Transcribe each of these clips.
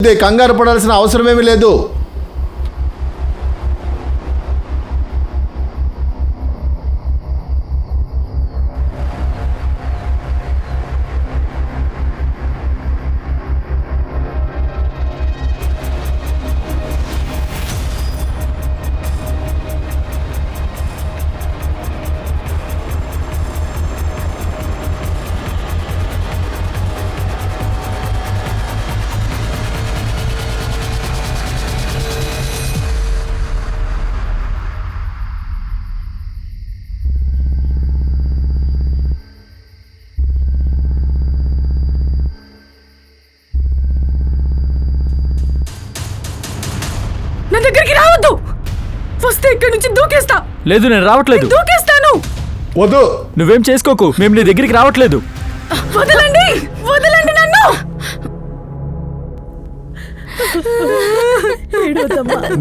కంగారు పడాల్సిన అవసరమేమీ లేదు. నా దగ్గరికి రావద్దు. వస్తే ఇక్కడి నుంచి దూకేస్తా. లేదు, నేను రావట్లేదు. దూకేస్తాను. వద్దు, నువ్వేం చేసుకోకు. మేము నీ దగ్గరికి రావట్లేదు. వదలండి, వదలండి నన్ను.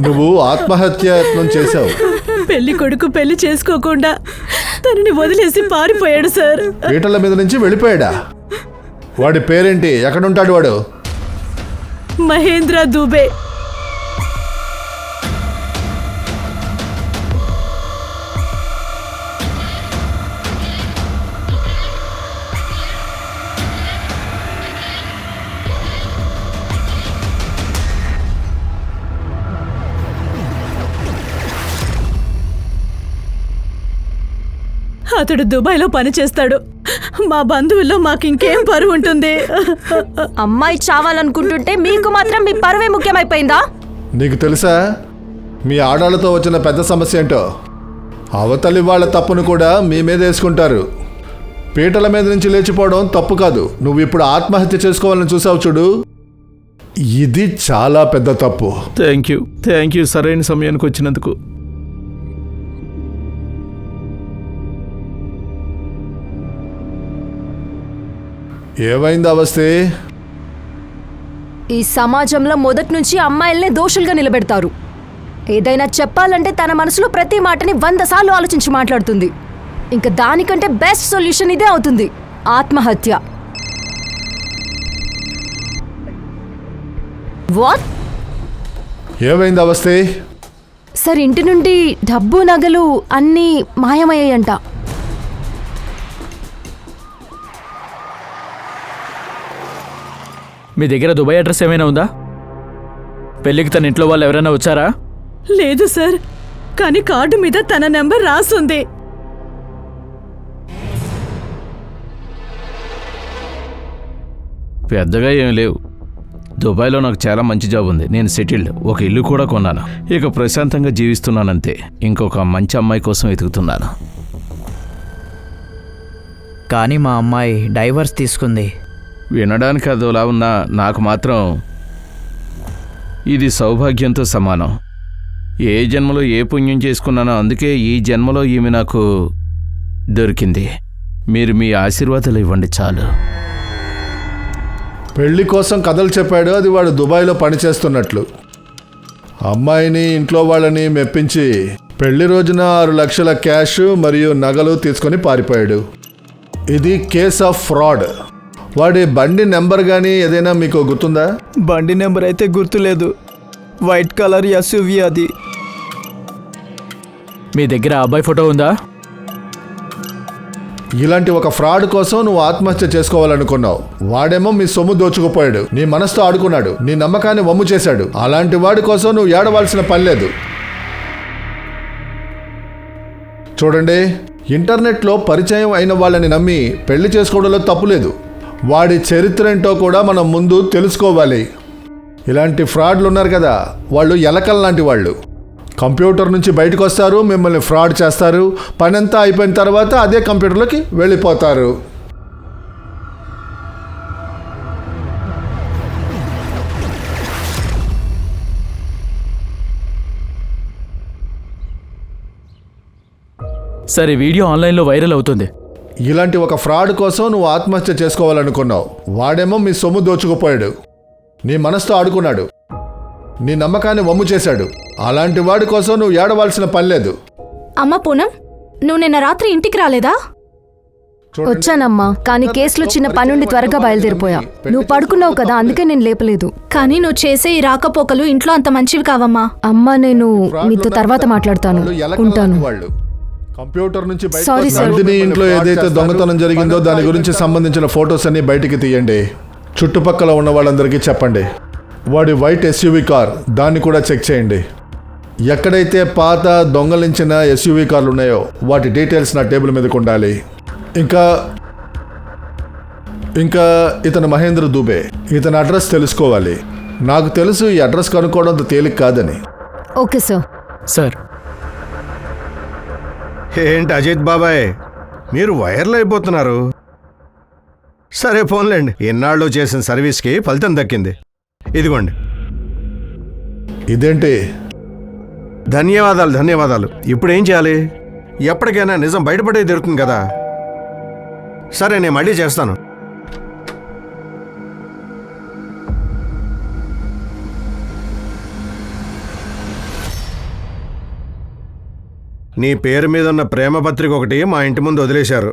నువ్వు ఆత్మహత్యయత్నం చేశావు. పెళ్లి కొడుకు పెళ్లి చేసుకోకుండా తనని వదిలేసి పారిపోయాడు సార్. పీటల మీద నుంచి వెళ్ళిపోయాడా? వాడి పేరేంటి? ఎక్కడుంటాడు వాడు? మహేంద్ర దుబే. అతడు దుబాయ్లో పనిచేస్తాడు. మా బంధువుల్లో మాకింకేం పరువు ఉంటుంది? అమ్మాయి చావాలనుకుంటుంటే మీకు మాత్రం మీ పరువే ముఖ్యమైపోయిందా? నీకు తెలుసా మీ ఆడాళ్ళతో వచ్చిన పెద్ద సమస్య ఏంటో? అవతలి వాళ్ళ తప్పును కూడా మీ మీద వేసుకుంటారు. పీటల మీద నుంచి లేచిపోవడం తప్పు కాదు. నువ్వు ఇప్పుడు ఆత్మహత్య చేసుకోవాలని చూసావు చూడు, ఇది చాలా పెద్ద తప్పు. థ్యాంక్ యూ సరైన సమయానికి వచ్చినందుకు. ఏమైంది అవస్థే? ఈ సమాజంలో మొదటి నుంచి అమ్మాయిల్నే దోషులుగా నిలబెడతారు. ఏదైనా చెప్పాలంటే తన మనసులో ప్రతి మాటని 100 సార్లు ఆలోచించి మాట్లాడుతుంది. ఇంకా దానికంటే బెస్ట్ సొల్యూషన్ ఇదే అవుతుంది, ఆత్మహత్య. వాట్? ఏమైంది అవస్థే? సార్, ఇంటి నుండి డబ్బు నగలు అన్నీ మాయమయ్యాయంట. మీ దగ్గర దుబాయ్ అడ్రస్ ఏమైనా ఉందా? పెళ్ళికి తన ఇంట్లో వాళ్ళు ఎవరైనా వచ్చారా? లేదు సార్, కానీ కార్డు మీద తన నెంబర్ రాసుంది. పెద్దగా ఏం లేవు. దుబాయ్లో నాకు చాలా మంచి జాబ్ ఉంది. నేను సెటిల్డ్, ఒక ఇల్లు కూడా కొన్నాను. ఇక ప్రశాంతంగా జీవిస్తున్నానంతే. ఇంకొక మంచి అమ్మాయి కోసం వెతుకుతున్నాను. కానీ మా అమ్మాయి డైవర్స్ తీసుకుంది. వినడానికి అదోలా ఉన్నా నాకు మాత్రం ఇది సౌభాగ్యంతో సమానం. ఏ జన్మలో ఏ పుణ్యం చేసుకున్నానో అందుకే ఈ జన్మలో ఈమె నాకు దొరికింది. మీరు మీ ఆశీర్వాదాలు ఇవ్వండి చాలు. పెళ్లి కోసం కథలు చెప్పాడు. అది వాడు దుబాయ్లో పనిచేస్తున్నట్లు. అమ్మాయిని ఇంట్లో వాళ్ళని మెప్పించి పెళ్లి రోజున 6 లక్షల క్యాష్ మరియు నగలు తీసుకొని పారిపోయాడు. ఇది కేస్ ఆఫ్ ఫ్రాడ్. వాడి బండి నెంబర్ కానీ ఏదైనా మీకు గుర్తుందా? బండి నెంబర్ అయితే గుర్తులేదు. వైట్ కలర్ ఎస్యూవీ అది. మీ దగ్గర అబ్బాయి ఫోటో ఉందా? ఇలాంటి ఒక ఫ్రాడ్ కోసం నువ్వు ఆత్మహత్య చేసుకోవాలనుకున్నావు. వాడేమో మీ సొమ్ము దోచుకుపోయాడు, నీ మనసుతో ఆడుకున్నాడు, నీ నమ్మకాన్ని వమ్ము చేశాడు. అలాంటి వాడి కోసం నువ్వు ఏడవలసిన పని లేదు. చూడండి, ఇంటర్నెట్లో పరిచయం అయిన వాళ్ళని నమ్మి పెళ్లి చేసుకోవడంలో తప్పులేదు. వాడి చరిత్ర ఏంటో కూడా మనం ముందు తెలుసుకోవాలి. ఇలాంటి ఫ్రాడ్లు ఉన్నారు కదా, వాళ్ళు ఎలకల లాంటి వాళ్ళు. కంప్యూటర్ నుంచి బయటకు వస్తారు, మిమ్మల్ని ఫ్రాడ్ చేస్తారు. పనంతా అయిపోయిన తర్వాత అదే కంప్యూటర్లోకి వెళ్ళిపోతారు. సరే, వీడియో ఆన్లైన్లో వైరల్ అవుతుంది. ఇలాంటి ఒక ఫ్రాడ్ కోసం నువ్వు ఆత్మహత్య చేసుకోవాలనుకున్నావు. వాడేమో మీ సొమ్ము దోచుకుపోయాడు, నీ మనసుతో ఆడుకున్నాడు, నీ నమ్మకాన్ని వమ్ము చేశాడు. అలాంటి వాడి కోసం నువ్వు ఏడవలసిన పని లేదు. అమ్మ పూనం, నువ్వు నిన్న రాత్రి ఇంటికి రాలేదా? చూడండి, వచ్చానమ్మా, కానీ కేసులో చిన్న పనుండి త్వరగా బయలుదేరిపోయా. నువ్వు పడుకున్నావు కదా, అందుకే నేను లేపలేదు. కానీ నువ్వు చేసే ఈ రాకపోకలు ఇంట్లో అంత మంచివి కావమ్మా. అమ్మా, నేను మీతో తర్వాత మాట్లాడతాను. వాళ్ళు ఎలకలు ఉంటాను. లాంటి వాళ్ళు. కంప్యూటర్ నుంచి బయటకు Sorry, వస్తున్న sir. నందిని ఇంట్లో ఏదైతే దొంగతనం జరిగిందో దాని గురించి సంబంధించిన ఫొటోస్ అన్ని బయటికి తీయండి. చుట్టుపక్కల ఉన్న వాళ్ళందరికీ చెప్పండి. వాడి వైట్ ఎస్యూవీ కార్, దాన్ని కూడా చెక్ చేయండి. ఎక్కడైతే పాత దొంగలించిన ఎస్యూవీ కార్లు ఉన్నాయో వాటి డీటెయిల్స్ నా టేబుల్ మీదకి ఉండాలి. ఇంకా ఇతను మహేంద్ర దూబే. ఇతని అడ్రస్ తెలుసుకోవాలి. నాకు తెలుసు ఈ అడ్రస్ కనుక్కోవడం అంత తేలిక కాదని. Okay sir. సార్, ఏంటి అజిత్ బాబాయ్, మీరు వైర్లు అయిపోతున్నారు. సరే ఫోన్లేండి, ఎన్నాళ్ళు చేసిన సర్వీస్కి ఫలితం దక్కింది. ఇదిగోండి. ఇదేంటి? ధన్యవాదాలు ధన్యవాదాలు. ఇప్పుడు ఏం చేయాలి? ఎప్పటికైనా నిజం బయటపడే దొరుకుతుంది కదా. సరే, నేను మళ్ళీ చేస్తాను. నీ పేరు మీద ఉన్న ప్రేమ పత్రిక ఒకటి మా ఇంటి ముందు వదిలేశారు.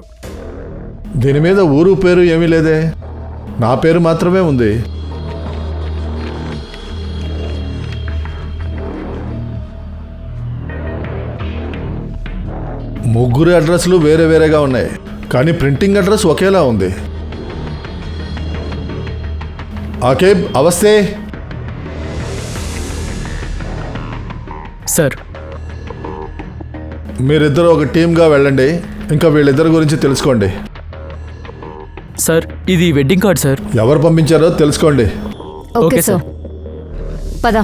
దీని మీద ఊరు పేరు ఏమీ లేదే, నా పేరు మాత్రమే ఉంది. ముగ్గురు అడ్రస్లు వేరే వేరేగా ఉన్నాయి, కానీ ప్రింటింగ్ అడ్రస్ ఒకేలా ఉంది. ఆకేబ్, అవస్తే. సార్, మీరిద్దరు ఒక టీమ్గా వెళ్ళండి. ఇంకా వీళ్ళిద్దరి గురించి తెలుసుకోండి. సార్, ఇది వెడ్డింగ్ కార్డ్ సార్. ఎవరు పంపించారో తెలుసుకోండి. Okay okay sir, sir. పద.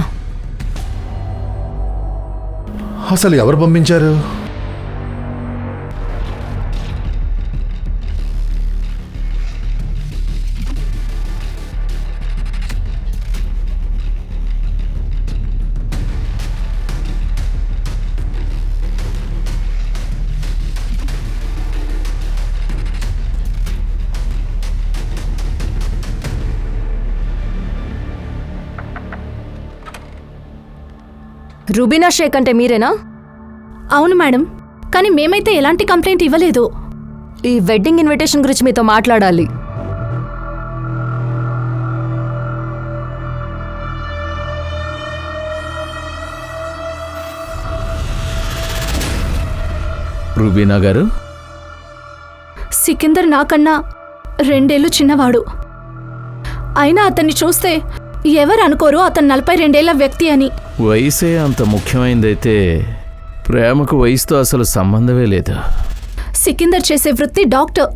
అసలు ఎవరు పంపించారు? రుబీనా షేక్ అంటే మీరేనా? అవును మేడం, కానీ మేమైతే ఎలాంటి కంప్లైంట్ ఇవ్వలేదు. ఈ వెడ్డింగ్ ఇన్విటేషన్ గురించి మీతో మాట్లాడాలి. రుబీనా గారు, సికిందర్ నాకన్నా 2 ఏళ్ళు చిన్నవాడు. అయినా అతన్ని చూస్తే ఎవరు అనుకోరు అతను 42 వ్యక్తి అని. వయసే అంత ముఖ్యమైనదైతే ప్రేమకు వయసుతో అసలు సంబంధమే లేదు. సికిందర్ చేసే వృత్తి డాక్టర్.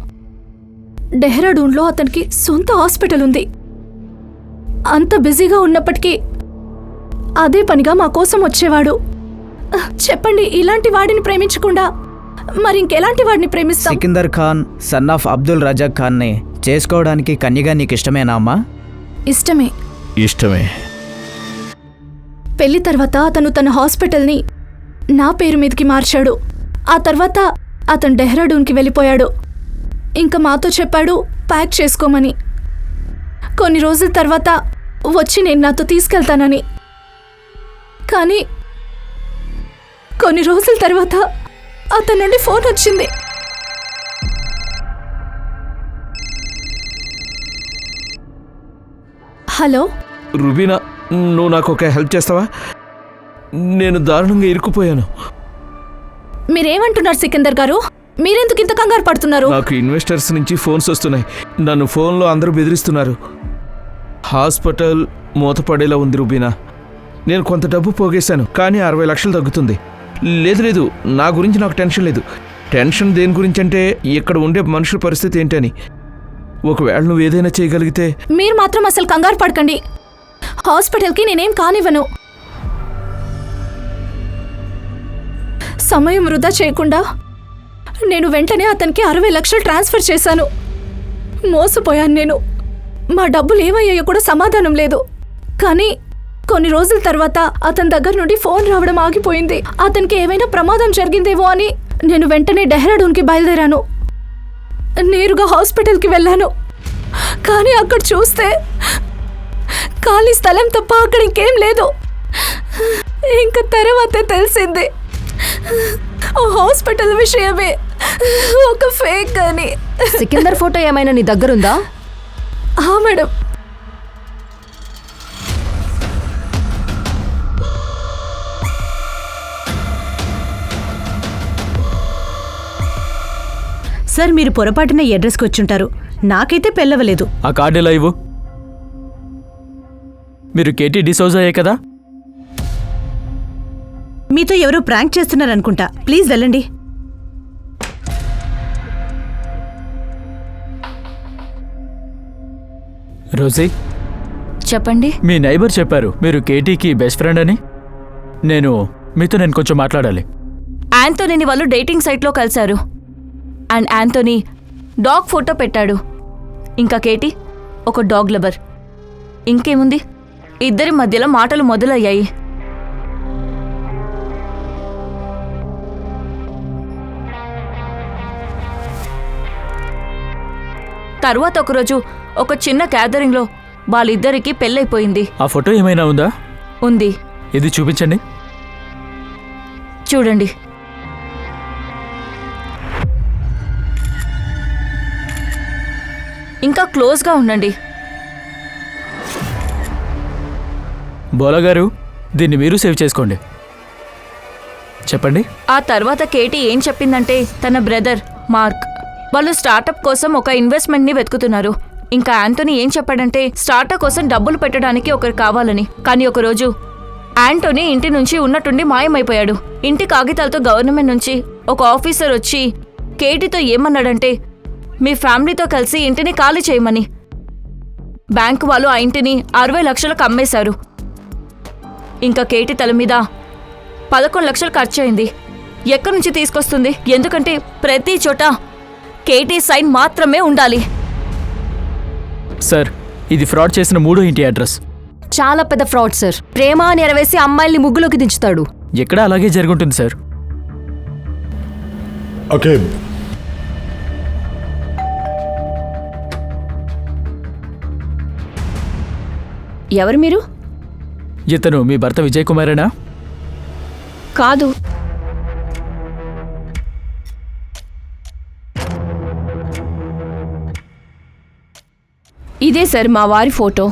డెహ్రాడూన్లో అతనికి సొంత హాస్పిటల్ ఉంది. అంత బిజీగా ఉన్నప్పటికీ అదే పనిగా మా కోసం వచ్చేవాడు. చెప్పండి, ఇలాంటి వాడిని ప్రేమించకుండా మరి ఇంకెలాంటి వాడిని ప్రేమిస్తాం? సికిందర్ ఖాన్ సన్ ఆఫ్ అబ్దుల్ రజాక్ ఖాన్ని చేసుకోవడానికి కన్యగా నీకు ఇష్టమేనా అమ్మా? ఇష్టమే. ఇష్టమే. పెళ్లి తర్వాత అతను తన హాస్పిటల్ని నా పేరు మీదకి మార్చాడు. ఆ తర్వాత అతను డెహ్రాడూన్కి వెళ్ళిపోయాడు. ఇంకా మాతో చెప్పాడు ప్యాక్ చేసుకోమని. కొన్ని రోజుల తర్వాత వచ్చి నేను నాతో తీసుకెళ్తానని. కానీ కొన్ని రోజుల తర్వాత అతని నుండి ఫోన్ వచ్చింది. హలో రుబీనా, నువ్వు నాకు ఒక హెల్ప్ చేస్తావా? నేను దారుణంగా ఇరుక్కుపోయాను. మీరేమంటున్నారు సికిందర్ గారు? మీరెందుకు ఇంత కంగారు పడుతున్నారు? నాకు ఇన్వెస్టర్స్ నుంచి ఫోన్స్ వస్తున్నాయి. నన్ను ఫోన్లో అందరూ బెదిరిస్తున్నారు. హాస్పిటల్ మూతపడేలా ఉంది రుబీనా. నేను కొంత డబ్బు పోగేశాను, కానీ 60 లక్షలు తగ్గుతుంది. లేదు, నా గురించి నాకు టెన్షన్ లేదు. టెన్షన్ దేని గురించి అంటే ఇక్కడ ఉండే మనుషుల పరిస్థితి ఏంటని. ఒకవేళ నువ్వు ఏదైనా చేయగలిగితే. మీరు మాత్రం అసలు కంగారు పడకండి. హాస్పిటల్కి నేనేం కానివ్వను. సమయం వృధా చేయకుండా నేను వెంటనే అతనికి 60 లక్షలు ట్రాన్స్ఫర్ చేశాను. మోసపోయాను నేను. మా డబ్బులు ఏమయ్యాయో కూడా సమాధానం లేదు. కానీ కొన్ని రోజుల తర్వాత అతని దగ్గర నుండి ఫోన్ రావడం ఆగిపోయింది. అతనికి ఏమైనా ప్రమాదం జరిగిందేమో అని నేను వెంటనే డెహ్రాడూన్కి బయలుదేరాను. నేరుగా హాస్పిటల్కి వెళ్ళాను. కానీ అక్కడ చూస్తే ఖాళీ స్థలం తప్ప అక్కడ ఇంకేం లేదు. ఇంకా తర్వాతే తెలిసింది ఆ హాస్పిటల్ విషయమే. ఒక ఫేక్ అని. సికిందర్ ఫోటో ఏమైనా నీ దగ్గరుందా? మేడం. సార్ మీరు పొరపాటున ఈ అడ్రస్కి వచ్చుంటారు. నాకైతే పెళ్ళవలేదు. ఆ కార్డు ఎలా ఇవ్వు. మీరు కేటీ డిసౌజాయే కదా? మీతో ఎవరో ప్రాంక్ చేస్తున్నారనుకుంటా. ప్లీజ్ వెళ్ళండి. రోజీ, చెప్పండి. మీ నైబర్ చెప్పారు మీరు కేటీకి బెస్ట్ ఫ్రెండ్ అని. నేను కొంచెం మాట్లాడాలి. యాంథోనీని వాళ్ళు డేటింగ్ సైట్లో కలిశారు. అండ్ యాంథోనీ డాగ్ ఫోటో పెట్టాడు. ఇంకా కేటీ ఒక డాగ్ లవర్. ఇంకేముంది, ఇద్దరి మధ్యలో మాటలు మొదలయ్యాయి. తర్వాత ఒకరోజు ఒక చిన్న గ్యాదరింగ్లో వాళ్ళిద్దరికీ పెళ్ళైపోయింది. ఆ ఫోటో ఏమైనా ఉందా? ఉంది. ఇది చూపించండి. చూడండి. ఇంకా క్లోజ్గా ఉండండి. బోలా గారు, దీన్ని మీరు సేవ్ చేసుకోండి. చెప్పండి. ఆ తర్వాత కేటీ ఏం చెప్పిందంటే తన బ్రదర్ మార్క్ వాళ్ళు స్టార్టప్ కోసం ఒక ఇన్వెస్ట్మెంట్ని వెతుకుతున్నారు. ఇంకా యాంటోనీ ఏం చెప్పాడంటే స్టార్టప్ కోసం డబ్బులు పెట్టడానికి ఒకరు కావాలని. కానీ ఒకరోజు యాంటోనీ ఇంటి నుంచి ఉన్నట్టుండి మాయమైపోయాడు. ఇంటి కాగితాలతో గవర్నమెంట్ నుంచి ఒక ఆఫీసర్ వచ్చి కేటీతో ఏమన్నాడంటే మీ ఫ్యామిలీతో కలిసి ఇంటిని ఖాళీ చేయమని. బ్యాంకు వాళ్ళు ఆ ఇంటిని 60 లక్షలకు అమ్మేశారు. ఇంకా కేటీ తల మీద 11 లక్షలు ఖర్చయింది. ఎక్కడి నుంచి తీసుకొస్తుంది? ఎందుకంటే ప్రతి చోట కేటీ సైన్ మాత్రమే ఉండాలి. సార్, ఇది ఫ్రాడ్ చేసిన 3వ ఇంటి అడ్రస్. చాలా పెద్ద ఫ్రాడ్ సార్. ప్రేమ అని ఎరవేసి అమ్మాయిల్ని ముగ్గులోకి దించుతాడు. ఎక్కడ అలాగే జరుగుంటుంది సార్. ఓకే, ఎవరు మీరు? ఇతను మీ భర్త విజయ్ కుమారేనా? కాదు. ఇదే సార్ మా వారి ఫోటో.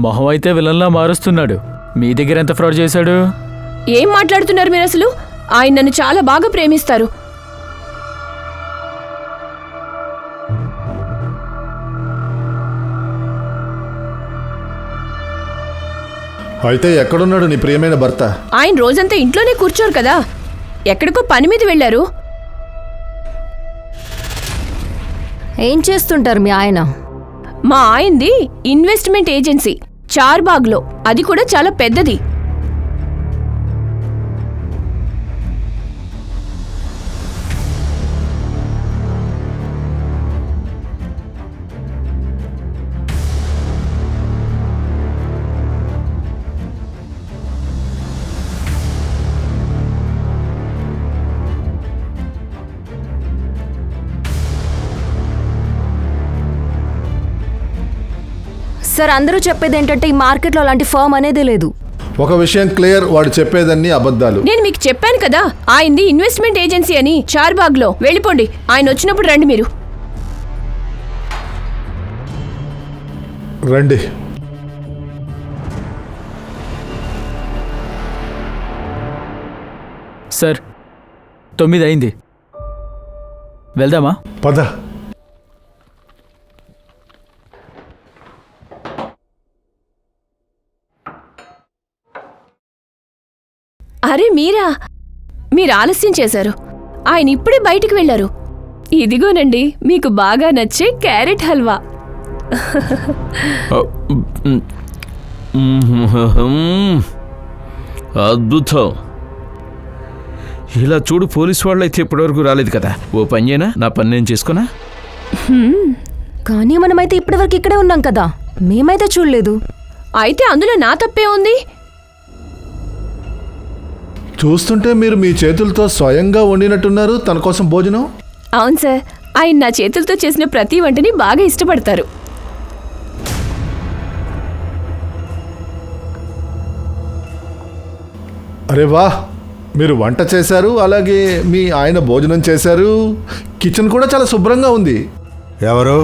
మొహం అయితే విలన్లా మారుస్తున్నాడు. మీ దగ్గర ఎంత ఫ్రాడ్ చేశాడు? ఏం మాట్లాడుతున్నారు మీరు అసలు? ఆయన నన్ను చాలా బాగా ప్రేమిస్తారు. అయితే ఎక్కడున్నాడు నీ ప్రియమైన భర్త? ఆయన రోజంతా ఇంట్లోనే కూర్చోరు కదా, ఎక్కడికో పని మీద వెళ్ళారు. ఏం చేస్తుంటారు మీ ఆయన? మా ఆయనది ఇన్వెస్ట్మెంట్ ఏజెన్సీ చార్బాగ్లో. అది కూడా చాలా పెద్దది. సార్ అందరూ చెప్పేది ఏంటంటే ఈ మార్కెట్లో అలాంటి ఫర్మ్ అనేదే లేదు. ఒక విషయం క్లియర్, వాడు చెప్పేదన్నీ అబద్ధాలు. నేను మీకు చెప్పాను కదా ఆయనది ఇన్వెస్ట్మెంట్ ఏజెన్సీ అని చార్బాగ్లో. వెళ్ళిపోండి, ఆయన వచ్చినప్పుడు రండి మీరు. రండి. సార్, 9 అయింది. వెళ్దామా? పద. అరే మీరా, మీరు ఆలస్యం చేశారు. ఆయన ఇప్పుడే బయటికి వెళ్ళారు. ఇదిగోనండి మీకు బాగా నచ్చే క్యారెట్ హల్వా. అద్భుతం. ఇలా చూడు, పోలీసు వాళ్ళు అయితే ఇప్పటివరకు రాలేదు కదా. ఓ పని చేయనా, నా పని నేను చేసుకున్నా. కానీ మనమైతే ఇప్పటివరకు ఇక్కడే ఉన్నాం కదా, మేమైతే చూడలేదు. అయితే అందులో నా తప్పే ఉంది? చూస్తుంటే మీరు మీ చేతులతో స్వయంగా వండినట్టున్నారు తన కోసం భోజనం. అవును సార్, ఆయన నా చేతులతో చేసిన ప్రతి వంటని బాగా ఇష్టపడతారు. అరే వా, మీరు వంట చేశారు, అలాగే మీ ఆయన భోజనం చేశారు, కిచెన్ కూడా చాలా శుభ్రంగా ఉంది. ఎవరు?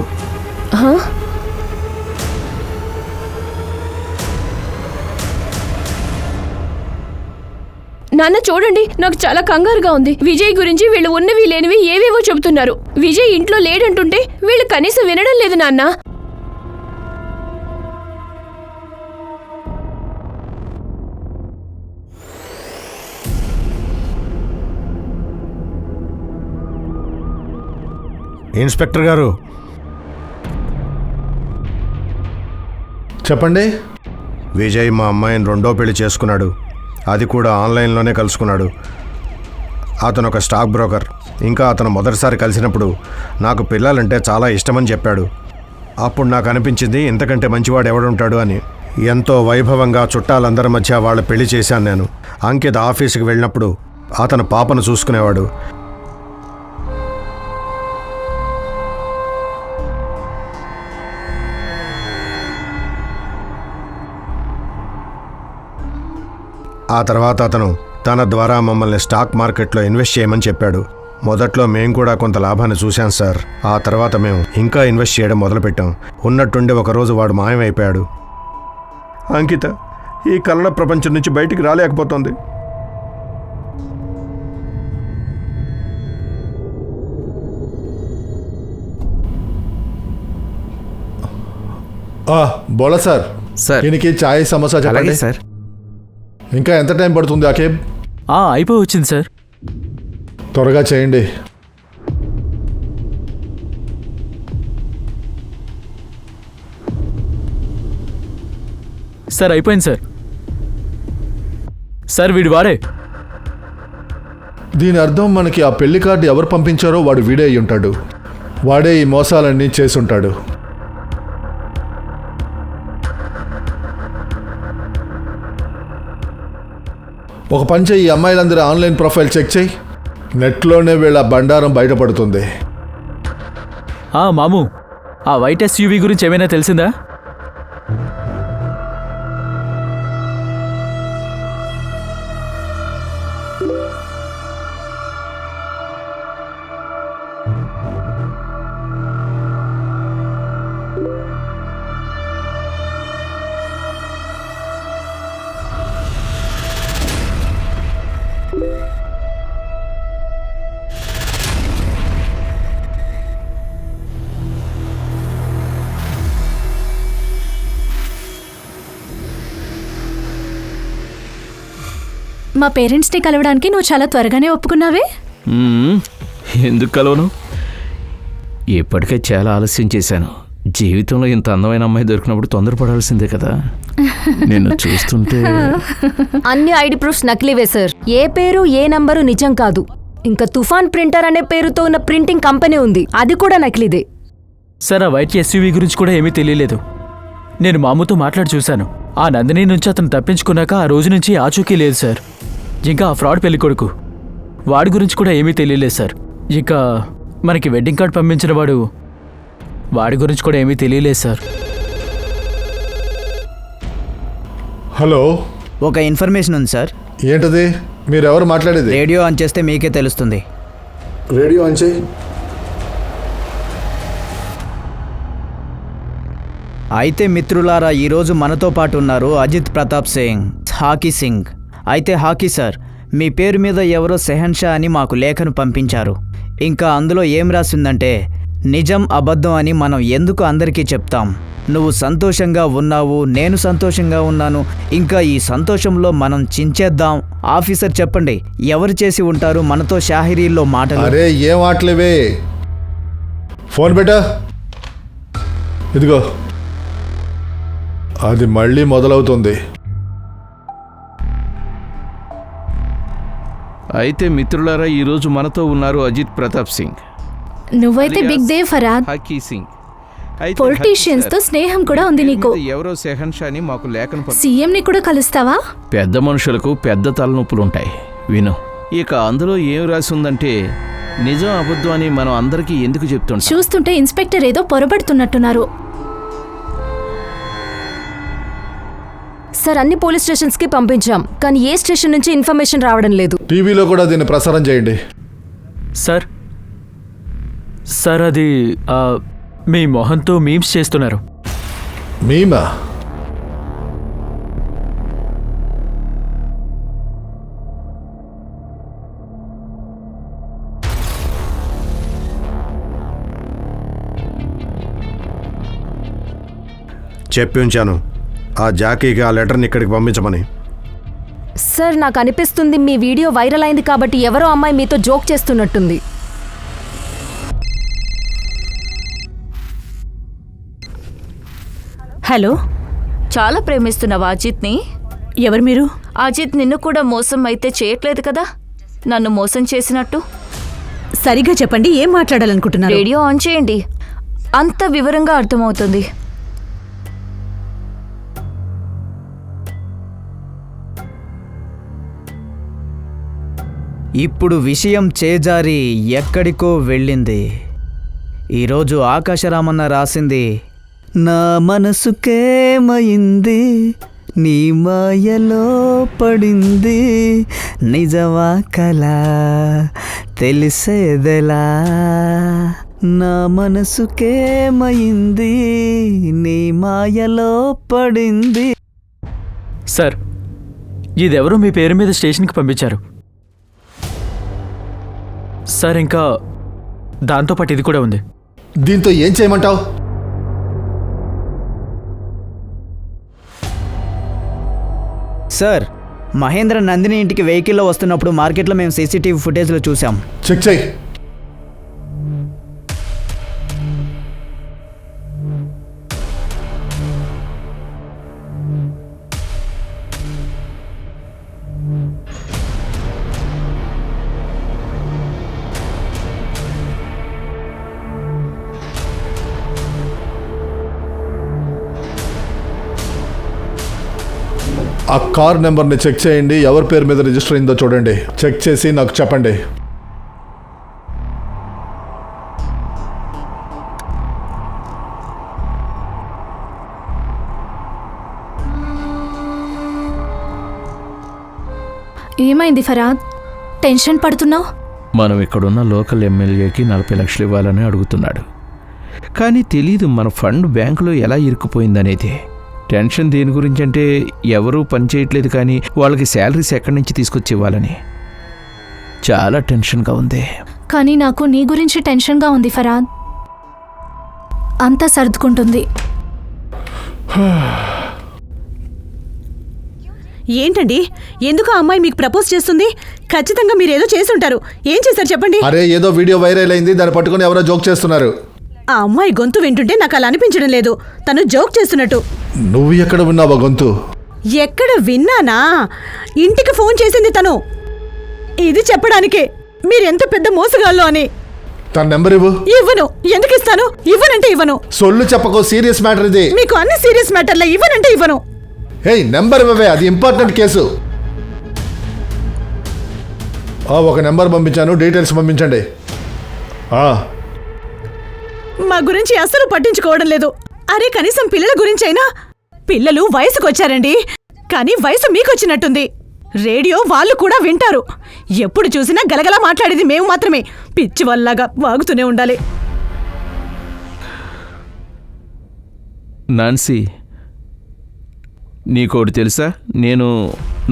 నాన్న చూడండి, నాకు చాలా కంగారుగా ఉంది. విజయ్ గురించి వీళ్ళు ఉన్నవి లేనివి ఏవేవో చెబుతున్నారు. విజయ్ ఇంట్లో లేడంటుంటే వీళ్ళు కనీసం వినడం లేదు నాన్న. ఇన్స్పెక్టర్ గారు, చెప్పండి. విజయ్ మా అమ్మాయిని రెండో పెళ్లి చేసుకున్నాడు. అది కూడా ఆన్లైన్లోనే కలుసుకున్నాడు. అతను ఒక స్టాక్ బ్రోకర్. ఇంకా అతను మొదటిసారి కలిసినప్పుడు నాకు పిల్లలంటే చాలా ఇష్టమని చెప్పాడు. అప్పుడు నాకు అనిపించింది ఇంతకంటే మంచివాడు ఎవడుంటాడు అని. ఎంతో వైభవంగా చుట్టాలందరి మధ్య వాళ్ళ పెళ్లి చేశాను నేను. అంకిత్ ఆఫీసుకి వెళ్ళినప్పుడు అతను పాపను చూసుకునేవాడు. ఆ తర్వాత అతను తన ద్వారా మమ్మల్ని స్టాక్ మార్కెట్లో ఇన్వెస్ట్ చేయమని చెప్పాడు. మొదట్లో మేము కూడా కొంత లాభాన్ని చూశాం సార్. ఆ తర్వాత మేము ఇంకా ఇన్వెస్ట్ చేయడం మొదలుపెట్టాం. ఉన్నట్టుండి ఒకరోజు వాడు మాయమైపోయాడు. అంకిత ఈ కలల ప్రపంచం నుంచి బయటికి రాలేకపోతుంది. బోలా సార్, సార్. దీనికి చాయ్ సమోసా చెప్పండి సార్. ఇంకా ఎంత టైం పడుతుంది అకేబ్? అయిపోయి వచ్చింది సార్. త్వరగా చేయండి. సార్ అయిపోయింది సార్. సార్ వీడు వాడే. దీని అర్థం మనకి ఆ పెళ్లి కార్డు ఎవరు పంపించారో వాడు వీడే అయి ఉంటాడు. వాడే ఈ మోసాలన్నీ చేసుంటాడు. ఒక పని చెయ్యి, ఈ అమ్మాయిలందరూ ఆన్లైన్ ప్రొఫైల్ చెక్ చేయి. నెట్లోనే వీళ్ళ బండారం బయటపడుతుంది. మాము, ఆ వైట్ ఎస్యూవీ గురించి ఏమైనా తెలిసిందా? మా పేరెంట్స్ని కలవడానికి నువ్వు చాలా త్వరగానే ఒప్పుకున్నావే. ఎందుకు కలవను? ఇప్పటికే చాలా ఆలస్యం చేశాను. జీవితంలో ఇంత అందమైన అమ్మాయి దొరికినప్పుడు తొందరపడాల్సిందే కదా. నిన్ను చూస్తుంటే అన్ని ఐడి ప్రూఫ్స్ నకిలీవే సార్. ఏ పేరు ఏ నంబరు నిజం కాదు. ఇంకా తుఫాన్ ప్రింటర్ అనే పేరుతో ఉన్న ప్రింటింగ్ కంపెనీ ఉంది, అది కూడా నకిలీదే. సార్ ఆ వైట్ ఎస్యూవీ గురించి కూడా ఏమీ తెలియలేదు. నేను మామూతో మాట్లాడి చూశాను. ఆ నందిని నుంచి అతను తప్పించుకున్నాక ఆ రోజు నుంచి ఆచూకీ లేదు సార్. ఇంకా ఆ ఫ్రాడ్ పెళ్ళికొడుకు, వాడి గురించి కూడా ఏమీ తెలియలేదు సార్. ఇంకా మనకి వెడ్డింగ్ కార్డ్ పంపించిన వాడి గురించి కూడా ఏమీ తెలియలేదు సార్. హలో, ఒక ఇన్ఫర్మేషన్ ఉంది సార్. ఏంటది? మీరెవరు మాట్లాడేది? రేడియో ఆన్ చేస్తే మీకే తెలుస్తుంది. రేడియో ఆన్ చేయి. అయితే మిత్రులారా, ఈరోజు మనతో పాటు ఉన్నారు అజిత్ ప్రతాప్ సింగ్, హాకీ సింగ్. అయితే హాకీ సార్, మీ పేరు మీద ఎవరో సెహన్షా అని మాకు లేఖను పంపించారు. ఇంకా అందులో ఏం రాసిందంటే, నిజం అబద్ధం అని మనం ఎందుకు అందరికీ చెప్తాం. నువ్వు సంతోషంగా ఉన్నావు, నేను సంతోషంగా ఉన్నాను, ఇంకా ఈ సంతోషంలో మనం చించేద్దాం. ఆఫీసర్ చెప్పండి, ఎవరు చేసి ఉంటారు మనతో షాహిరీల్లో మాటలు? అరే ఏం ఆటలేవే, ఫోన్ పెట్టా. ఇదిగో, అది మళ్ళీ మొదలవుతుంది. అయితే మిత్రులారా, ఈరోజు మనతో ఉన్నారు అజిత్ ప్రతాప్ సింగ్, నువ్వైతే బిగ్ డే ఫరాద్. హాకీ సింగ్. పొలిటీషియన్స్ తో స్నేహం కూడా ఉంది నీకు. ఎవరో సెహన్షా అని మాకు లేఖను సీఎం ని కూడా కలుస్తావా? పెద్ద మనుషులకు పెద్ద తలనొప్పులుంటాయి. విను, ఇక అందులో ఏం రాసి ఉందంటే, నిజం అబద్ధం అని మనం అందరికీ ఎందుకు చెప్తుంటాం? చూస్తుంటే ఇన్స్పెక్టర్ ఏదో పొరబడుతున్నట్టున్నారు. సార్ అన్ని పోలీస్ స్టేషన్స్కి పంపించాం, కానీ ఏ స్టేషన్ నుంచి ఇన్ఫర్మేషన్ రావడం లేదు. టీవీలో కూడా దీన్ని ప్రసారం చేయండి. సార్ సార్ అది మీ మొహంతో మీమ్స్ చేస్తున్నారు. మీమా? చెప్పి ఉంచాను ఆ జాకీకి ఆ లెటర్ని ఇక్కడికి పంపించమని. సార్ నాకు అనిపిస్తుంది మీ వీడియో వైరల్ అయింది కాబట్టి ఎవరో అమ్మాయి మీతో జోక్ చేస్తున్నట్టుంది. హలో, చాలా ప్రేమిస్తున్నావా అజిత్ని? ఎవరు మీరు? అజిత్ నిన్ను కూడా మోసం అయితే చేయట్లేదు కదా, నన్ను మోసం చేసినట్టు. సరిగ్గా చెప్పండి, ఏం మాట్లాడాలనుకుంటున్నారు? రేడియో ఆన్ చేయండి, అంత వివరంగా అర్థమవుతుంది. ఇప్పుడు విషయం చేజారి ఎక్కడికో వెళ్ళింది. ఈరోజు ఆకాశరామన్న రాసింది, నా మనసుకేమైంది, నీ మాయలో పడింది, నిజమా కలా తెలిసేదెలా, నా మనసుకేమైంది, నీ మాయలో పడింది. సార్ ఇదెవరో మీ పేరు మీద స్టేషన్కి పంపించారు సార్. ఇంకా దాంతోపాటు ఇది కూడా ఉంది. దీంతో ఏం చేయమంటావు? సార్, మహేంద్ర నందిని ఇంటికి వెహికల్లో వస్తున్నప్పుడు మార్కెట్లో మేము సీసీటీవీ ఫుటేజ్లో చూసాం. చెక్ చేయి. ఆ కార్ నెంబర్ని చెక్ చేయండి, ఎవరి పేరు మీద రిజిస్టర్ అయిందో చూడండి. చెక్ చేసి నాకు చెప్పండి. ఏమైంది ఫరాద్, టెన్షన్ పడుతున్నావు? మనం ఇక్కడున్న లోకల్ ఎమ్మెల్యేకి 40 లక్షలు ఇవ్వాలని అడుగుతున్నాడు. కానీ తెలీదు మన ఫండ్ బ్యాంకులో ఎలా ఇరుక్కుపోయిందనేది. టెన్షన్ దేని గురించి అంటే ఎవరూ పని చేయట్లేదు, కానీ వాళ్ళకి శాలరీస్ ఎక్కడి నుంచి తీసుకొచ్చి ఇవ్వాలని చాలా టెన్షన్గా ఉంది. కానీ నాకు నీ గురించి టెన్షన్గా ఉంది ఫరాద్. అంతా సర్దుకుంటుంది. ఏంటండి, ఎందుకు ఆ అమ్మాయి మీకు ప్రపోజ్ చేస్తుంది? ఖచ్చితంగా మీరేదో చేసుంటారు. ఏం చేశారు చెప్పండి. అరే, ఏదో వీడియో వైరల్ అయింది, దాన్ని పట్టుకొని ఎవరో జోక్ చేస్తున్నారు. ఆ అమ్మాయి గొంతు వింటుంటే నాకు అలా అనిపించడం లేదు, తను జోక్ చేస్తున్నట్టు. నువ్వు ఎక్కడ విన్నావా గొంతు? ఎక్కడ విన్నానా? ఇంటికి ఫోన్ చేసింది తను. ఇది చెప్పడానికే మీరెంత పెద్ద మోసగాళ్ళు అని. తన నెంబర్ ఇవ్వు. ఇవ్వను. ఎందుకు ఇస్తాను? ఇవ్వనంటే ఇవ్వను. సొల్లు చెప్పకో, సీరియస్ మ్యాటర్ ఇది. మీకు అన్ని సీరియస్ మ్యాటర్లే. ఇవ్వనంటే ఇవ్వను. ఏయ్, నెంబర్ ఇవ్వవే, అది ఇంపార్టెంట్ కేసు. ఒక నెంబర్ పంపించాను, డీటెయిల్స్ పంపించండి. మా గురించి అస్సలు పట్టించుకోవడం లేదు. అరే, కనీసం పిల్లల గురించి అయినా. పిల్లలు వయసుకు వచ్చారండి, కానీ వయసు మీకొచ్చినట్టుంది. రేడియో వాళ్ళు కూడా వింటారు. ఎప్పుడు చూసినా గలగలా మాట్లాడేది మేము మాత్రమే. పిచ్చి వల్లాగా వాగుతూనే ఉండాలి. నాన్సీ, నీకోటి తెలుసా, నేను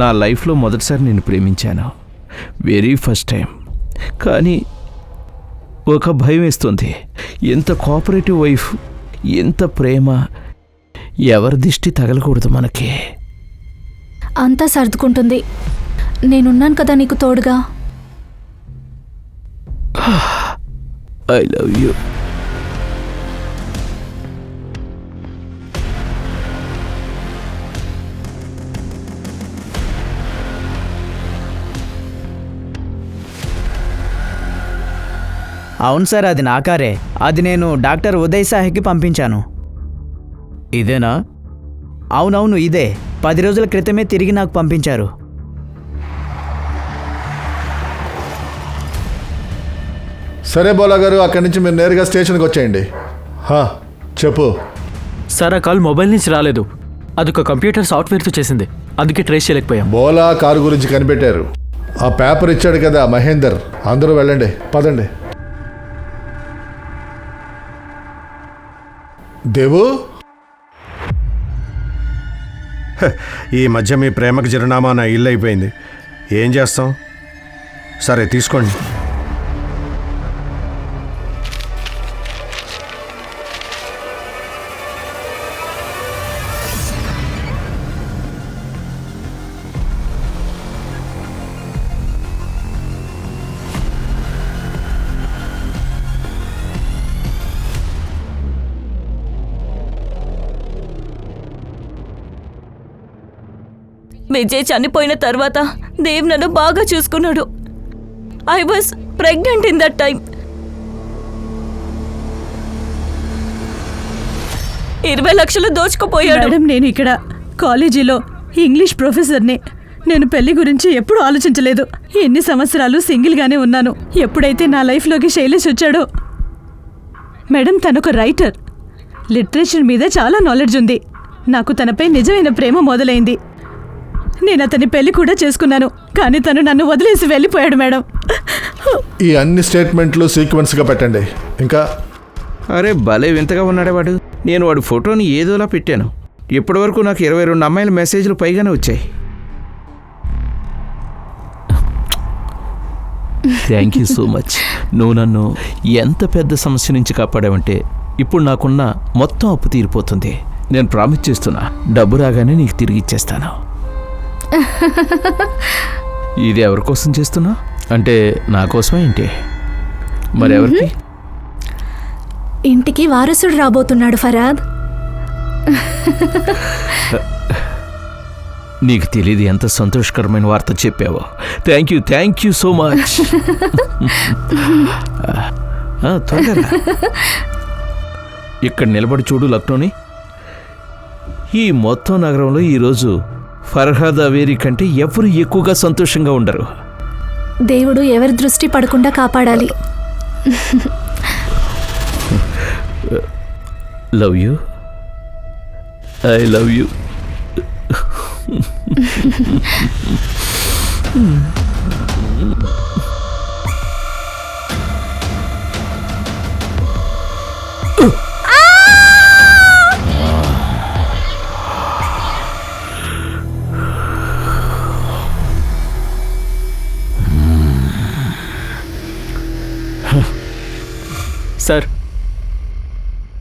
నా లైఫ్లో మొదటిసారి నిన్ను ప్రేమించాను. Very first time. కానీ ఒక భయం వేస్తుంది. ఎంత కోఆపరేటివ్ వైఫ్, ఎంత ప్రేమ, ఎవరి దిష్టి తగలకూడదు మనకి. అంతా సర్దుకుంటుంది. నేనున్నాను కదా నీకు తోడుగా. I love you. అవును సార్, అది నా కారే. అది నేను డాక్టర్ ఉదయ్ సాహికి పంపించాను. ఇదేనా? అవునవును, ఇదే. 10 రోజుల క్రితమే తిరిగి నాకు పంపించారు. సరే బోలా గారు, అక్కడి నుంచి మీరు నేరుగా స్టేషన్కి వచ్చేయండి. చెప్పు. సార్, ఆ కాల్ మొబైల్ నుంచి రాలేదు. అదొక కంప్యూటర్ సాఫ్ట్వేర్తో చేసింది, అందుకే ట్రేస్ చేయలేకపోయాం. బోలా కారు గురించి కనిపెట్టారు. ఆ పేపర్ ఇచ్చాడు కదా మహేందర్. అందరూ వెళ్ళండి, పదండి. దేవు, ఈ మధ్య మీ ప్రేమకు చిరునామా నా ఇల్లు అయిపోయింది. ఏం చేస్తాం? సరే తీసుకోండి. విజయ్ చనిపోయిన తర్వాత దేవ్ నన్ను బాగా చూసుకున్నాడు. I was pregnant in that time. 20 లక్షలు దోచుకుపోయాడు. మేడం, నేను ఇక్కడ కాలేజీలో ఇంగ్లీష్ ప్రొఫెసర్ని. నేను పెళ్లి గురించి ఎప్పుడూ ఆలోచించలేదు. ఎన్ని సంవత్సరాలు సింగిల్గానే ఉన్నాను. ఎప్పుడైతే నా లైఫ్లోకి శైలేష్ వచ్చాడో, మేడం తనొక రైటర్, లిటరేచర్ మీద చాలా నాలెడ్జ్ ఉంది. నాకు తనపై నిజమైన ప్రేమ మొదలైంది. నేను అతని పెళ్లి కూడా చేసుకున్నాను, కానీ తను నన్ను వదిలేసి వెళ్ళిపోయాడు మేడం. ఈ అన్ని స్టేట్మెంట్లు సీక్వెన్స్గా పెట్టండి. ఇంకా అరే భలే వింతగా ఉన్నాడే వాడు. నేను వాడి ఫోటోని ఏదోలా పెట్టాను. ఇప్పటి వరకు నాకు 22 అమ్మాయిల మెసేజ్లు పైగానే వచ్చాయి. Thank you so much. నువ్వు నన్ను ఎంత పెద్ద సమస్య నుంచి కాపాడావంటే ఇప్పుడు నాకున్న మొత్తం అప్పు తీరిపోతుంది. నేను ప్రామిస్ చేస్తున్నా, డబ్బు రాగానే నీకు తిరిగి ఇచ్చేస్తాను. ఇది ఎవరి కోసం చేస్తున్నా? అంటే నా కోసమే ఏంటి? మరెవరికి? ఇంటికి వారసుడు రాబోతున్నాడు ఫరాద్. నీకు తెలియదు ఎంత సంతోషకరమైన వార్త చెప్పావో. Thank you so much. త్వరగా ఇక్కడ నిలబడి చూడు లక్నోని. ఈ మొత్తం నగరంలో ఈరోజు ఫర్హాద్ అవేరి కంటే ఎవరు ఎక్కువగా సంతోషంగా ఉండరు. దేవుడు ఎవరి దృష్టి పడకుండా కాపాడాలి. Love you. I love you. Sir,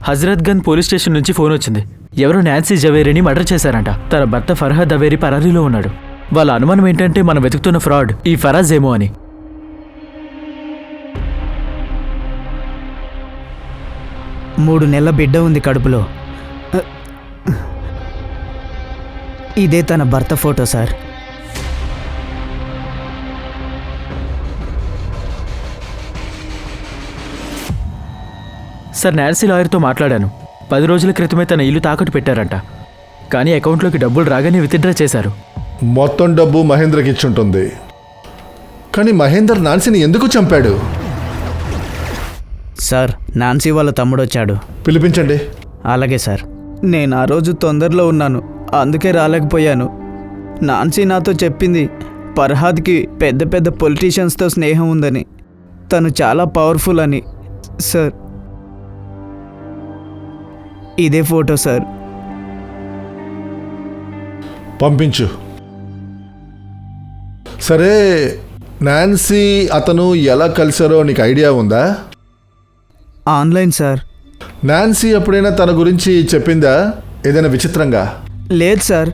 Hazratganj police station నుంచి ఫోన్ వచ్చింది. ఎవరో నాన్సీ జవేరీని మర్డర్ చేశారంట. తన భర్త ఫర్హాద్ అవేరి పరారీలో ఉన్నాడు. వాళ్ళ అనుమానం ఏంటంటే మనం వెతుకుతున్న ఫ్రాడ్ ఈ ఫరాజ్ ఏమో అని. 3 నెలల బిడ్డ ఉంది కడుపులో. ఇదే తన భర్త ఫోటో సార్. సార్, నాన్సీ లాయర్తో మాట్లాడాను. 10 రోజుల క్రితమే తన ఇల్లు తాకట్టు పెట్టారంట. కానీ అకౌంట్లోకి డబ్బులు రాగానే విత్డ్రా చేశారు. మొత్తం డబ్బు మహేంద్రకి ఇచ్చుంటుంది. కానీ మహేందర్ నాన్సీని ఎందుకు చంపాడు? సార్, నాన్సీ వాళ్ళ తమ్ముడు వచ్చాడు. పిలిపించండి. అలాగే సార్. నేను ఆ రోజు తొందరలో ఉన్నాను, అందుకే రాలేకపోయాను. నాన్సీ నాతో చెప్పింది ఫర్హాద్కి పెద్ద పెద్ద పొలిటీషియన్స్తో స్నేహం ఉందని, తను చాలా పవర్ఫుల్ అని. సార్, ఇదే ఫోటో సార్. పంపించు. సరే, నాన్సీ అతను ఎలా కలిశారో నీకు ఐడియా ఉందా? Online sir. నాన్సీ ఎప్పుడైనా తన గురించి చెప్పిందా ఏదైనా విచిత్రంగా? లేదు సార్,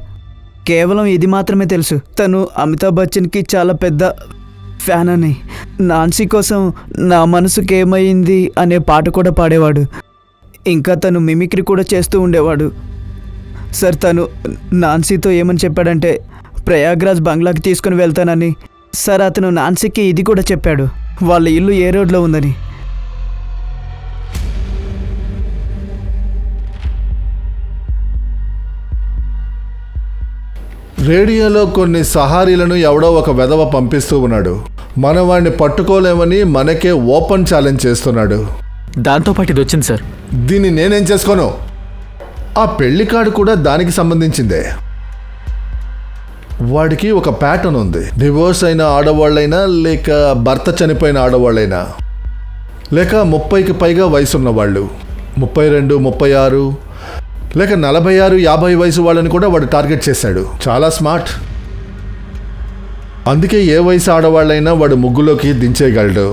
కేవలం ఇది మాత్రమే తెలుసు. తను అమితాబ్ బచ్చన్కి చాలా పెద్ద ఫ్యాన్ అని. నాన్సీ కోసం నా మనసుకేమైంది అనే పాట కూడా పాడేవాడు. ఇంకా తను మిమిక్రీ కూడా చేస్తూ ఉండేవాడు. సార్, తను నాన్సీతో ఏమని చెప్పాడంటే ప్రయాగ్రాజ్ బంగ్లాకి తీసుకుని వెళ్తానని. సార్, అతను నాన్సీకి ఇది కూడా చెప్పాడు, వాళ్ళ ఇల్లు ఏ రోడ్లో ఉందని. రేడియోలో కొన్ని సహారీలను ఎవడో ఒక వెధవ పంపిస్తూ ఉన్నాడు. మనం వాడిని పట్టుకోలేమని మనకే ఓపెన్ ఛాలెంజ్ చేస్తున్నాడు. దాంతోపాటు ఇది వచ్చింది సార్. దీన్ని నేనేం చేసుకోను? ఆ పెళ్లి కార్డు కూడా దానికి సంబంధించిందే. వాడికి ఒక ప్యాటర్న్ ఉంది. డివోర్స్ అయిన ఆడవాళ్ళైనా, లేక భర్త చనిపోయిన ఆడవాళ్ళైనా, లేక 30కి పైగా వయసు ఉన్నవాళ్ళు, 32, 36, లేక 46, 50 వయసు వాళ్ళని కూడా వాడు టార్గెట్ చేశాడు. చాలా స్మార్ట్. అందుకే ఏ వయసు ఆడవాళ్ళైనా వాడు ముగ్గులోకి దించేయగలడు.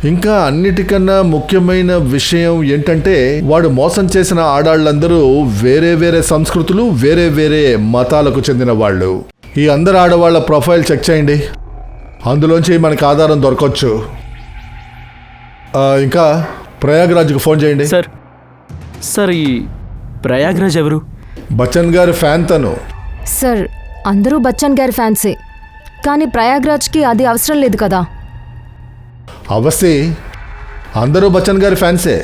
ఇంకా అన్నిటికన్నా ముఖ్యమైన విషయం ఏంటంటే, వాడు మోసం చేసిన ఆడాళ్ళందరూ వేరే వేరే సంస్కృతులు, వేరే వేరే మతాలకు చెందిన వాళ్ళు. ఈ అందరు ఆడవాళ్ళ ప్రొఫైల్ చెక్ చేయండి, అందులోంచి మనకు ఆధారం దొరకవచ్చు. ఇంకా ప్రయాగ్రాజ్కి ఫోన్ చేయండి. సార్ ఈ ప్రయాగ్రాజ్ ఎవరు? బచ్చన్ గారి ఫ్యాన్ తను. సార్, అందరూ బచ్చన్ గారి ఫ్యాన్సే, కానీ ప్రయాగ్రాజ్కి అది అవసరం లేదు కదా. అవశ్య అందరూ బచ్చన్ గారి ఫ్యాన్సే,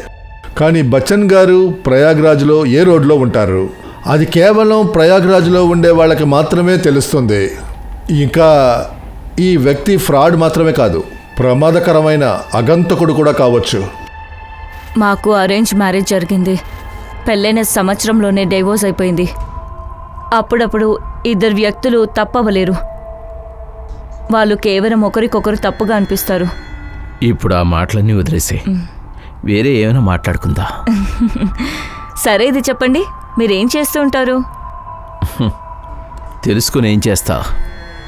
కానీ బచ్చన్ గారు ప్రయాగ్రాజ్లో ఏ రోడ్లో ఉంటారు అది కేవలం ప్రయాగ్రాజ్లో ఉండే వాళ్ళకి మాత్రమే తెలుస్తుంది. ఇంకా ఈ వ్యక్తి ఫ్రాడ్ మాత్రమే కాదు, ప్రమాదకరమైన అగంతకుడు కూడా కావచ్చు. మాకు అరేంజ్ మ్యారేజ్ జరిగింది. పెళ్ళైన సంవత్సరంలోనే డైవోర్స్ అయిపోయింది. అప్పుడప్పుడు ఇద్దరు వ్యక్తులు తప్పవలేరు. వాళ్ళు కేవలం ఒకరికొకరు తప్పుగా అనిపిస్తారు. ఇప్పుడు ఆ మాటలన్నీ వదిలేసి వేరే ఏమైనా మాట్లాడుకుందా? సరే, ఇది చెప్పండి, మీరేం చేస్తూ ఉంటారు? తెలుసుకుని ఏం చేస్తా?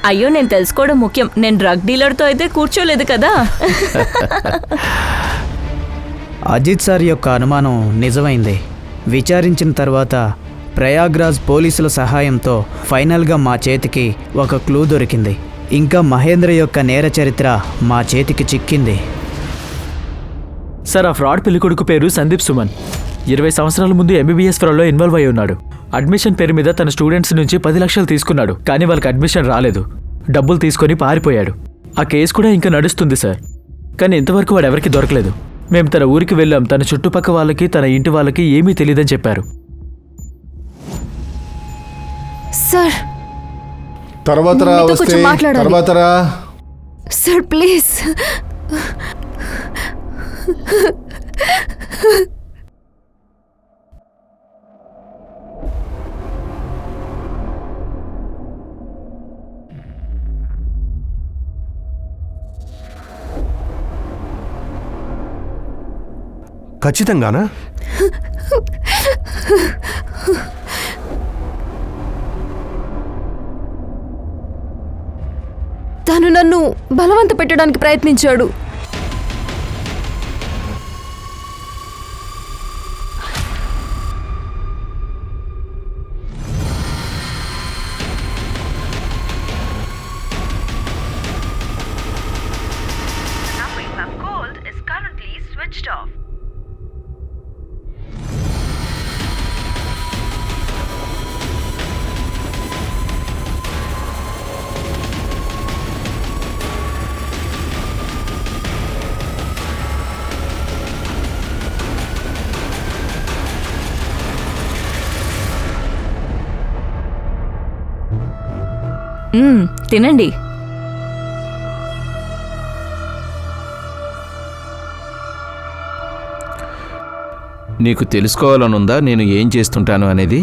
అయ్యో, నేను తెలుసుకోవడం ముఖ్యం. నేను డ్రగ్ డీలర్తో అయితే కూర్చోలేదు కదా. అజిత్ సార్ యొక్క అనుమానం నిజమైంది. విచారించిన తర్వాత ప్రయాగ్రాజ్ పోలీసుల సహాయంతో ఫైనల్గా మా చేతికి ఒక క్లూ దొరికింది. ఇంకా మహేంద్ర యొక్క నేర చరిత్ర మా చేతికి చిక్కింది. సార్, ఆ ఫ్రాడ్ పెళ్ళికొడుకు పేరు సందీప్ సుమన్. 20 సంవత్సరాల ముందు ఎంబీబీఎస్ ఫ్రాడ్లో ఇన్వాల్వ్ అయి ఉన్నాడు. అడ్మిషన్ పేరు మీద తన స్టూడెంట్స్ నుంచి 10 లక్షలు తీసుకున్నాడు, కానీ వాళ్ళకి అడ్మిషన్ రాలేదు. డబ్బులు తీసుకొని పారిపోయాడు. ఆ కేసు కూడా ఇంకా నడుస్తుంది సార్, కానీ ఇంతవరకు వాడు ఎవరికి దొరకలేదు. మేము తన ఊరికి వెళ్ళాం. తన చుట్టుపక్క వాళ్ళకి, తన ఇంటి వాళ్ళకి ఏమీ తెలియదని చెప్పారు. సార్, తర్వాత రా, మీతో వస్తే కొంచెం మాట్లాడాలి. తర్వాత రా. Sir please. ఖచ్చితంగానా? తను నన్ను బలవంత పెట్టడానికి ప్రయత్నించాడు. తినండి. నీకు తెలుసుకోవాలనుందా నేను ఏం చేస్తుంటాను అనేది?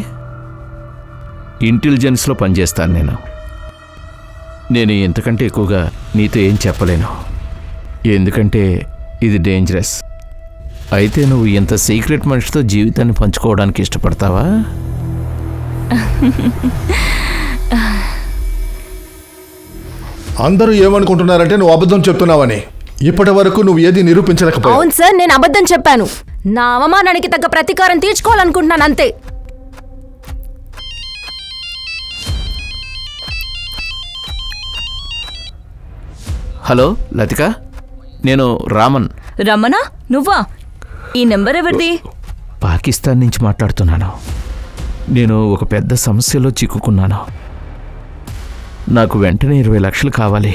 ఇంటెలిజెన్స్లో పనిచేస్తాను నేను ఎంతకంటే ఎక్కువగా నీతో ఏం చెప్పలేను, ఎందుకంటే ఇది డేంజరస్. అయితే నువ్వు ఇంత సీక్రెట్ మనిషితో జీవితాన్ని పంచుకోవడానికి ఇష్టపడతావా? అందరూ ఏమనుకుంటున్నారంటే నువ్వు అబద్ధం చెప్తున్నావని. ఇప్పటి వరకు నువ్వు ఏది నిరూపించలేకపోయావు. అవును సార్, నేను అబద్ధం చెప్పాను. నా అవమానానికి తగ్గ ప్రతీకారం తీర్చుకోవాలనుకుంటున్నాను అంతే. హలో లతిక, నేను రామన్. రమణ, నువ్వా? ఈ నెంబర్ ఎవరిది? పాకిస్తాన్ నుంచి మాట్లాడుతున్నాను. నేను ఒక పెద్ద సమస్యలో చిక్కుకున్నాను. నాకు వెంటనే 20 లక్షలు కావాలి.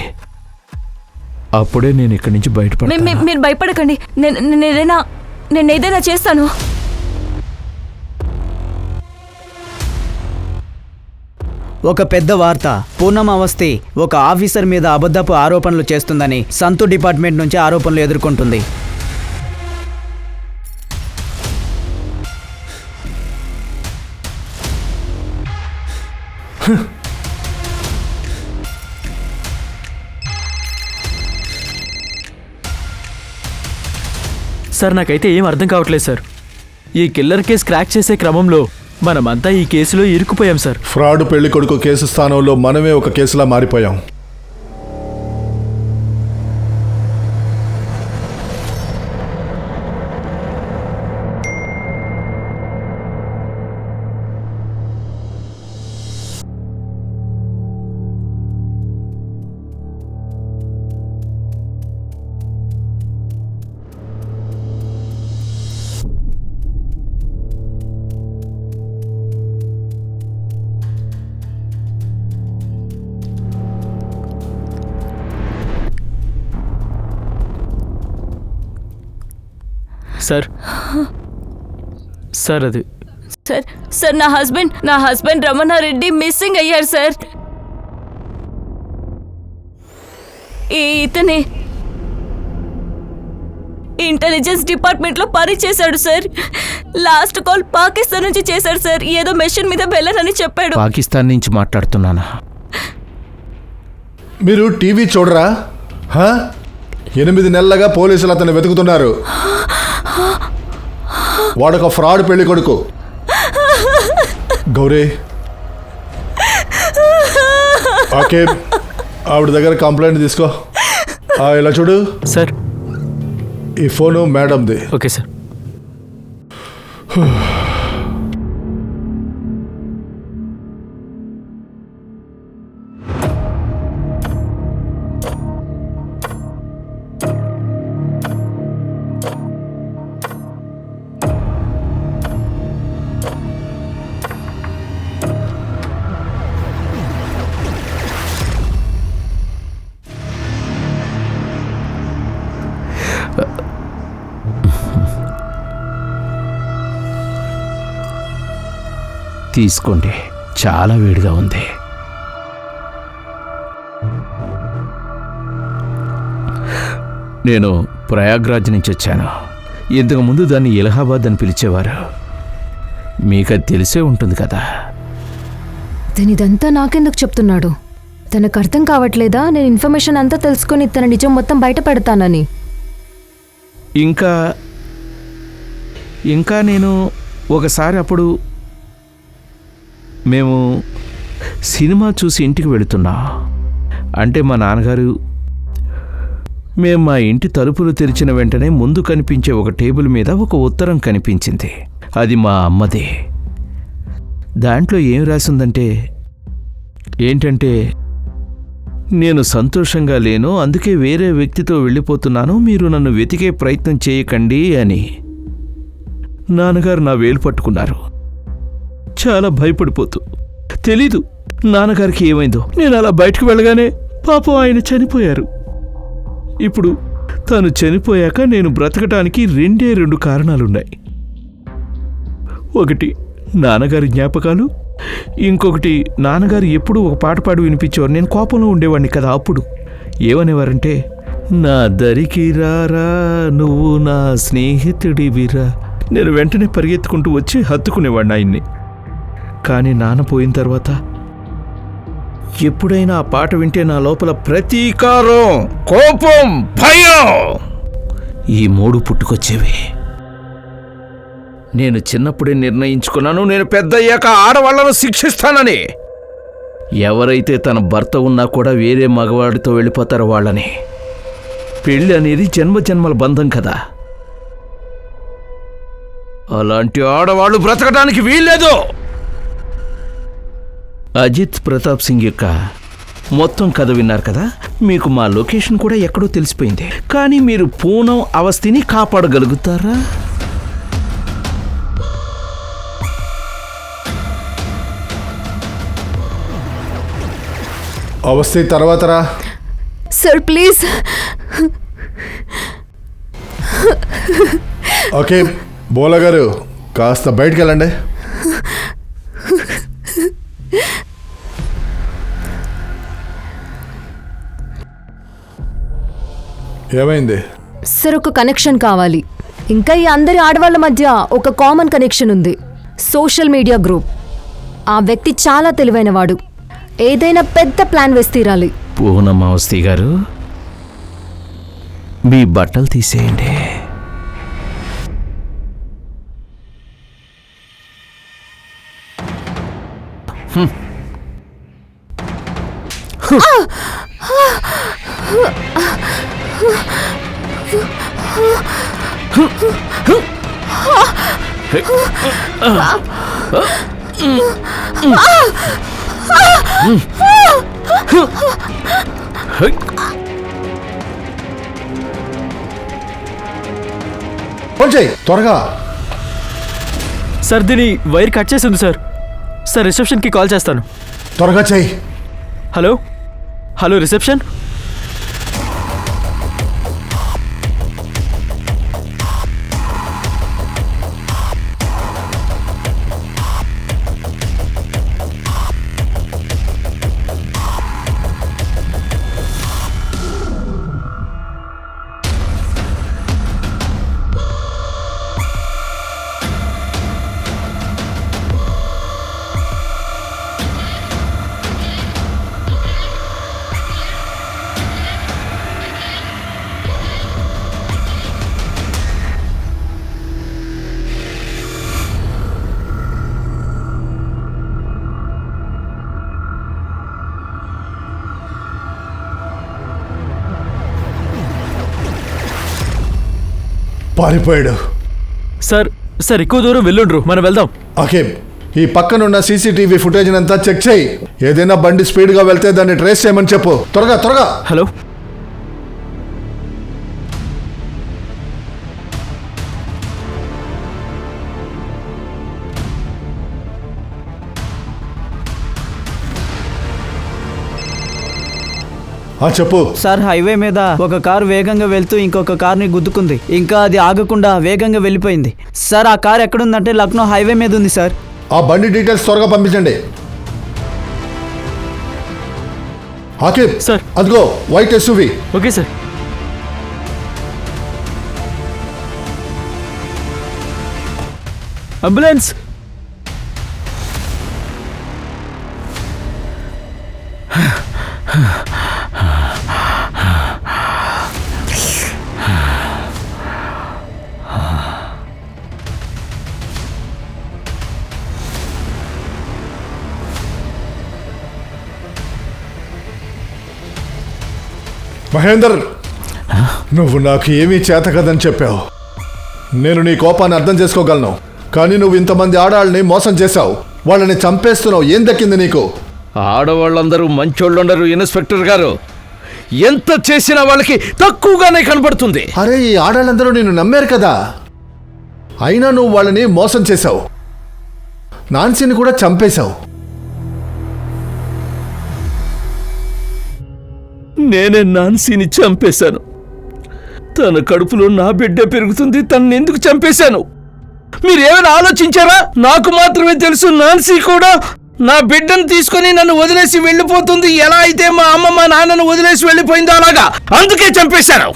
అప్పుడే నేను ఇక్కడి నుంచి బయటపడతాను. మీరు భయపడకండి, నేను ఏదైనా చేస్తాను. ఒక పెద్ద వార్త. పూనమ్ అవస్థి ఒక ఆఫీసర్ మీద అబద్ధపు ఆరోపణలు చేస్తుందని సంతు డిపార్ట్మెంట్ నుంచి ఆరోపణలు ఎదుర్కొంటుంది. సార్ నాకైతే ఏం అర్థం కావట్లేదు సార్. ఈ కిల్లర్ కేసు క్రాక్ చేసే క్రమంలో మనమంతా ఈ కేసులో ఇరుక్కుపోయాం సార్. ఫ్రాడ్ పెళ్లి కొడుకు కేసు స్థానంలో మనమే ఒక కేసులా మారిపోయాం. సార్ సార్ అది సార్ సార్ నా హస్బెండ్ రమణారెడ్డి మిస్సింగ్ అయ్యారు సార్. ఇతనే ఇంటెలిజెన్స్ డిపార్ట్మెంట్లో పనిచేశాడు సార్. లాస్ట్ కాల్ పాకిస్తాన్ నుంచి చేశాడు సార్. ఏదో మెషిన్ మీద వెళ్ళనని చెప్పాడు. పాకిస్తాన్ నుంచి మాట్లాడుతున్నానా? మీరు టీవీ చూడరా? 8 నెలలుగా పోలీసులు అతన్ని వెతుకుతున్నారు. వాడొక ఫ్రాడ్ పెళ్లి కొడుకు. గౌరీ, ఓకే, ఆవిడ దగ్గర కంప్లైంట్ తీసుకో. ఇలా చూడు సార్, ఈ ఫోను మేడంది. Okay sir. తీసుకోండి, చాలా వేడిగా ఉంది. నేను ప్రయాగ్రాజ్ నుంచి వచ్చాను. ఇంతకుముందు దాన్ని ఎలహాబాద్ అని పిలిచేవారు. మీకు అది తెలిసే ఉంటుంది కదా. ఇదంతా నాకెందుకు చెప్తున్నాడు? తనకు అర్థం కావట్లేదా నేను ఇన్ఫర్మేషన్ అంతా తెలుసుకొని తన నిజం మొత్తం బయట పెడతానని? ఇంకా నేను ఒకసారి అప్పుడు మేము సినిమా చూసి ఇంటికి వెళుతున్నా. అంటే మా నాన్నగారు మేము మా ఇంటి తలుపులు తెరిచిన వెంటనే ముందు కనిపించే ఒక టేబుల్ మీద ఒక ఉత్తరం కనిపించింది. అది మా అమ్మది. దాంట్లో ఏం రాసిందంటే ఏంటంటే, నేను సంతోషంగా లేను, అందుకే వేరే వ్యక్తితో వెళ్ళిపోతున్నాను, మీరు నన్ను వెతికే ప్రయత్నం చేయకండి అని. నాన్నగారు నా వేలు పట్టుకున్నారు, చాలా భయపడిపోతూ. తెలీదు నాన్నగారికి ఏమైందో. నేను అలా బయటకు వెళ్ళగానే పాపం ఆయన చనిపోయారు. ఇప్పుడు తను చనిపోయాక నేను బ్రతకటానికి 2 కారణాలున్నాయి. ఒకటి నాన్నగారి జ్ఞాపకాలు, ఇంకొకటి నాన్నగారు ఎప్పుడూ ఒక పాట పాడి వినిపించేవారు. నేను కోపంలో ఉండేవాడిని కదా. అప్పుడు ఏమనేవారంటే, నా దరికి రారా నువ్వు నా స్నేహితుడివిరా. నేను వెంటనే పరిగెత్తుకుంటూ వచ్చి హత్తుకునేవాడిని ఆయన్ని. కానీ నాన్న పోయిన తర్వాత ఎప్పుడైనా ఆ పాట వింటే నా లోపల ప్రతీకారం, కోపం, భయం ఈ 3 పుట్టుకొచ్చేవి. నేను చిన్నప్పుడే నిర్ణయించుకున్నాను, నేను పెద్దయ్యాక ఆడవాళ్లను శిక్షిస్తానని. ఎవరైతే తన భర్త ఉన్నా కూడా వేరే మగవాడితో వెళ్ళిపోతారో వాళ్ళని. పెళ్ళి అనేది జన్మజన్మల బంధం కదా. అలాంటి ఆడవాళ్ళు బ్రతకడానికి వీల్లేదు. అజిత్ ప్రతాప్ సింగ్ యొక్క మొత్తం కథ విన్నారు కదా. మీకు మా లొకేషన్ కూడా ఎక్కడో తెలిసిపోయింది. కానీ మీరు పూనం అవస్థని కాపాడగలుగుతారా? అవస్థ తర్వాత రా. Sir please. ఓకే బోలా గారు, కాస్త బయటికి వెళ్ళండి. ఏమైంది? సార్ ఒక కనెక్షన్ కావాలి. ఇంకా ఈ అందరి ఆడవాళ్ళ మధ్య ఒక కామన్ కనెక్షన్ ఉంది, సోషల్ మీడియా గ్రూప్. ఆ వ్యక్తి చాలా తెలివైనవాడు. ఏదైనా పెద్ద ప్లాన్ వేసి తీరాలి. పూనమావస్తి గారు, మీ బట్టలు తీసేయండి. ఫోన్ చేయి త్వరగా. సార్ దీని వైర్ కట్ చేసి ఉంది సార్. సార్ రిసెప్షన్కి కాల్ చేస్తాను. త్వరగా చెయ్యి. Hello hello reception. పారిపోయాడు. సార్ సార్ ఎక్కువ దూరం వెళ్ళుండ్రు, మనం వెళ్దాం. ఓకే, ఈ పక్కనున్న సీసీటీవీ ఫుటేజ్ అంతా చెక్ చేయి. ఏదైనా బండి స్పీడ్గా వెళ్తే దాన్ని ట్రేస్ చేయమని చెప్పు. త్వరగా త్వరగా. హలో చెప్పు. సార్ హైవే మీద ఒక కారు వేగంగా వెళ్తూ ఇంకొక కార్ని గుద్దుకుంది. ఇంకా అది ఆగకుండా వేగంగా వెళ్ళిపోయింది. సార్ ఆ కార్ ఎక్కడుందంటే లక్నో హైవే మీద ఉంది సార్. ఆ బండి డీటెయిల్స్ త్వరగా పంపించండి. ఆకిబ్ సార్. అదిగో white SUV. Okay sir. Ambulance. Mahender, నువ్వు నాకు ఏమీ చేత కదని చెప్పావు. నేను నీ కోపాన్ని అర్థం చేసుకోగలను, కానీ నువ్వు ఇంతమంది ఆడాళ్ళని మోసం చేశావు. వాళ్ళని చంపేస్తున్నావు. ఏం దక్కింది నీకు? ఆడవాళ్ళందరూ మంచోళ్ళుండరు ఇన్స్పెక్టర్ గారు. ఎంత చేసినా వాళ్ళకి తక్కువగానే కనబడుతుంది. అరే, ఈ ఆడాళ్ళందరూ నిన్ను నమ్మారు కదా, అయినా నువ్వు వాళ్ళని మోసం చేశావు. నాన్సీని కూడా చంపేశావు. నేనే నాన్సీని చంపేశాను. తన కడుపులో నా బిడ్డ పెరుగుతుంది, తనని ఎందుకు చంపేశాను? మీరేమైనా ఆలోచించారా? నాకు మాత్రమే తెలుసు, నాన్సీ కూడా నా బిడ్డను తీసుకొని నన్ను వదిలేసి వెళ్ళిపోతుంది. ఎలా అయితే మా అమ్మ మా నాన్నను వదిలేసి వెళ్ళిపోయిందో అలాగా. అందుకే చంపేశాను.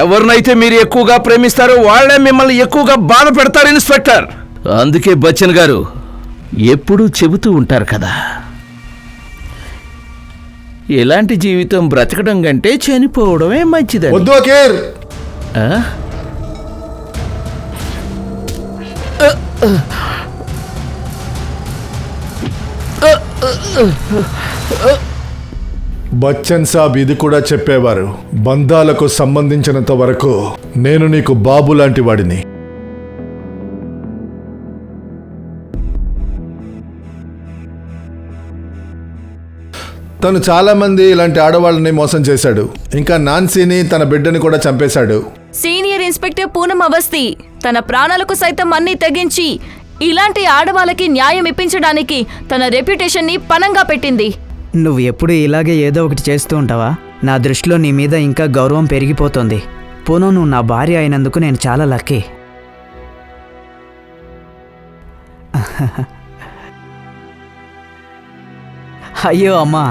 ఎవరినైతే మీరు ఎక్కువగా ప్రేమిస్తారో వాళ్లే మిమ్మల్ని ఎక్కువగా బాధ పెడతారు ఇన్స్పెక్టర్. అందుకే బచ్చన్ గారు ఎప్పుడూ చెబుతూ ఉంటారు కదా, ఎలాంటి జీవితం బ్రతకడం కంటే చనిపోవడమే మంచిది. వద్దు అకీర్. బచ్చన్ సాబ్ ఇది కూడా చెప్పేవారు, బంధాలకు సంబంధించినంత వరకు నేను నీకు బాబు లాంటి వాడిని. తను చాలా మంది ఇలాంటి ఆడవాళ్ళని మోసం చేశాడు. ఇంకా నాన్సీని, తన బిడ్డని కూడా చంపేశాడు. సీనియర్ ఇన్స్పెక్టర్ పూనం అవస్థి తన ప్రాణాలకు సైతం అన్నీ తెగించి ఇలాంటి ఆడవాళ్ళకి న్యాయం ఇప్పించడానికి తన రెప్యుటేషన్ ని పణంగా పెట్టింది. నువ్వు ఎప్పుడు ఇలాగే ఏదో ఒకటి చేస్తూ ఉంటావా? నా దృష్టిలో నీ మీద ఇంకా గౌరవం పెరిగిపోతుంది. పూనం, నువ్వు నా భార్య అయినందుకు నేను చాలా లక్కీ. అయ్యో అమ్మా.